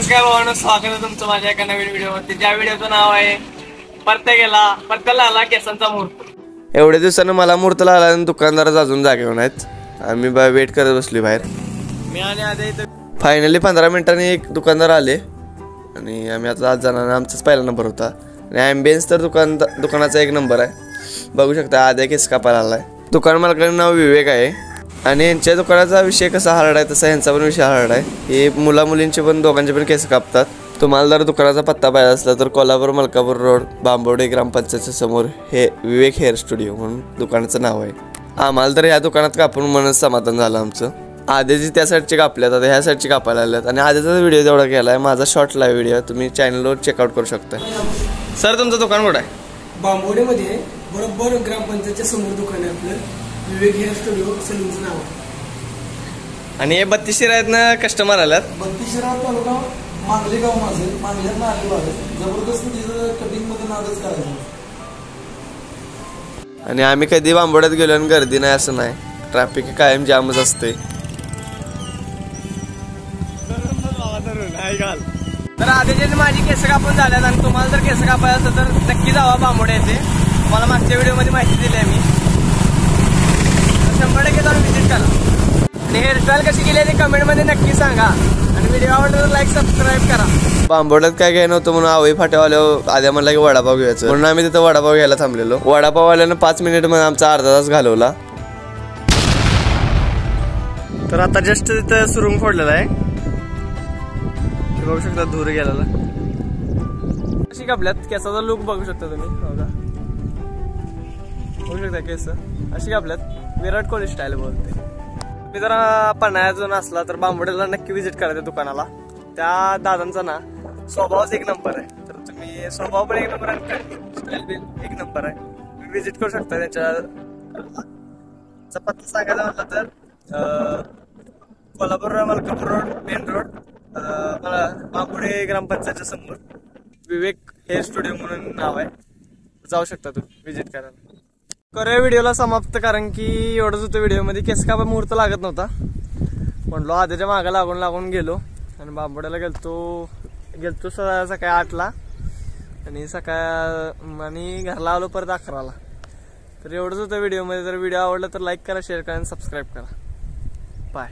नमस्कार भावांनो, स्वागत आहे तुमचं माझ्या एका नवीन व्हिडिओमध्ये. ज्या व्हिडिओचं नाव आहे परत्याला आला केसांचा मुहूर्त. एवढ्या दिवसानं मला मुहूर्त लागला आणि दुकानदारच अजून जागेवर नाहीत. आम्ही वेट करत बसली बाहेर. मी आणि आधी फायनली 15 मिनिटांनी एक दुकानदार आले आणि आम्ही आता आज जाणार. आमचाच पहिला नंबर होता आणि ॲम्बियन्स तर दुकानाचा एक नंबर आहे. बघू शकता आद्या केस कापायला आलाय. दुकान मालकाचं नाव विवेक आहे आणि यांच्या दुकानाचा विषय कसा हार्ड आहे तसा यांचा पण विषय हार्ड आहे. हे मुला मुलींचे पण दोघांचे पण केस कापतात. तुम्हाला जर दुकानाचा पत्ता पाहिजे असला तर कोल्हापूर मलकापूर रोड बांबवडे ग्रामपंचायतच्या समोर हे विवेक हेअर स्टुडिओ म्हणून दुकानाचं नाव आहे. आम्हाला तर ह्या दुकानात कापून मनच समाधान झालं आमचं. आधीची त्या साईडची कापल्यात, आता ह्या साईडची कापायला आल्यात आणि आधीचा व्हिडिओ जेवढा केला आहे माझा शॉर्ट लाईव्ह व्हिडिओ तुम्ही चॅनलवर चेकआउट करू शकता. सर तुमचं दुकान कुठं आहे? बांबवडेमध्ये बरोबर ग्रामपंचायतच्या समोर दुकान आहे आपलं. विवेक हेअर स्टुडिओ सलूनचं नाव आहे. आणि हे 32 शिरायतनं कस्टमर आल्यात. 32 शिराळा तालुका मांगलेगाव माझं मांगल्यात आलेलो आहे. जबरदस्त तिथं कटिंगमध्ये नादच करायचं. आणि आम्ही कधी बांबवड्यात गेलो आणि गर्दी नाही असं नाही. ट्रॅफिक कायम जामच असते. तर आधीचे माझी केस कापून झाल्यात आणि तुम्हाला जर केस कापायचं असेल तर नक्की जावा बांबवडे येथे. तुम्हाला मागच्या व्हिडिओमध्ये माहिती दिली आहे मी. 100% जाऊन व्हिजिट करा आणि हेअरस्टाईल कशी केली आहे ते कमेंटमध्ये नक्की सांगा आणि व्हिडिओ आवडला तर लाईक सबस्क्राईब करा. बांबवड्यात काय घ्यायला नव्हतं म्हणून आवई फाट्यावाल्या आद्या म्हणला की वडापाव घ्यायचं म्हणून आम्ही तिथं वडापाव घ्यायला थांबलेलो. वडापाववाल्यानं 5 मिनिटमध्ये आमचा अर्धा तास घालवला. तर आता जस्ट तिथं सुरुंग फोडलेला आहे. बघू शकता धूर गेलेला. कशी कापल्यात केसाचा लुक बघू शकता तुम्ही. बघू शकता केस अशी कापल्यात विराट कोहली स्टाईल बोलते. मी जरा पन्हाळ्यातून असला तर बांबवड्याला नक्की व्हिजिट करा त्या दुकानाला. त्या दादांचा ना स्वभावच एक नंबर आहे. तर तुम्ही स्वभाव पण एक नंबर आहे, स्टाईल पण एक नंबर आहे. तुम्ही व्हिजिट करू शकता. त्यांच्या पत्ता सांगायचा म्हटलं तर Kolhapur Malkapur road main road Bambavade ग्रामपंचायतच्या समोर विवेक हेअर स्टुडिओ म्हणून नाव आहे. जाऊ शकता तुम्ही व्हिजिट करायला. करूया व्हिडिओला समाप्त कारण की एवढंच होतं व्हिडिओमध्ये. केस कापा मुहूर्त लागत नव्हता म्हणलो आधीच्या मागं लागून गेलो आणि बांबवड्याला गेलतो सकाळी 8ला आणि आणि घरला आलो परत 11ला. तर एवढंच होतं व्हिडिओमध्ये. तर व्हिडिओ आवडला तर लाईक करा, शेअर करा आणि सबस्क्राईब करा. बाय.